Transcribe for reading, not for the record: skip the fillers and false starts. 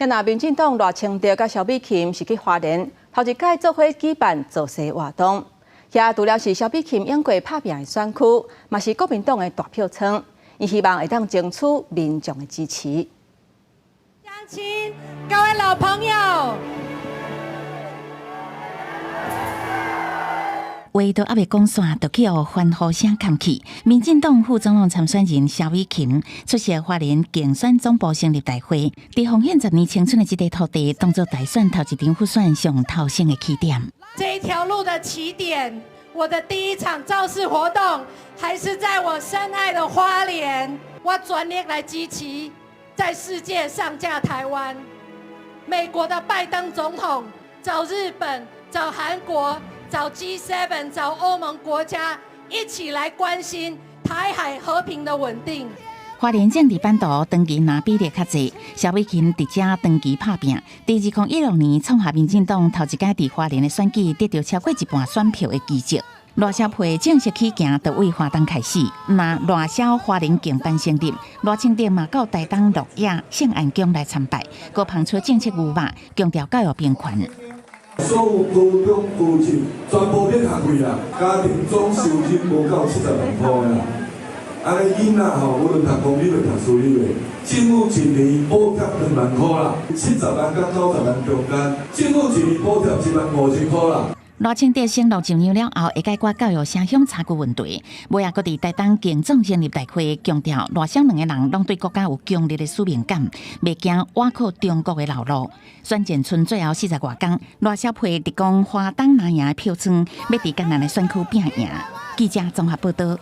今仔民进党赖清德甲萧美琴是去花莲头一届做伙举办造势活动，遐除了是萧美琴演过拍拼的选区，嘛是国民党的大票仓，伊希望会当争取民众的支持。乡亲，各位老朋友。 话都还未讲煞，就去互欢呼声扛起。民进党副总统参选人萧美琴出席花莲竞选总部成立大会，伫奉献10年青春的这块土地，当作大选头一场复选上头先的起点。这一条路的起点，我的第一场造势活动还是在我深爱的花莲，我全力来支持在世界上架台湾。美国的拜登总统找日本，找韩国。 找 G7， 找欧盟国家一起来关心台海和平的稳定。花莲政治版图长期拿比例较济，萧美琴伫遮长期拍拼，伫2016年创下民进党头一届伫花莲的选举得到超过一半选票的奇迹。赖萧配正式起行，就为花东开始。那赖萧花莲竞办成立，赖清德嘛到台东鹿野圣安宫来参拜，佮捧出政策牛肉，强调教育平权。 所有高中附近全部免学费啦，家庭总收入无到70万块啦。安尼囡仔吼，无论读公立的读私立的，政府一年补贴2万块啦，70万到90万中间，政府一年补贴15000块啦。 赖清德升路上任了后，会解决教育城乡差距问题。尾也搁伫台东竞总成立大会，强调赖萧两个人拢对国家有强烈的使命感，袂惊挖靠中国的老路。选前剩最后40多天，赖萧配伫讲花东拿赢的票仓，要伫艰难的选区拼赢。记者综合报道。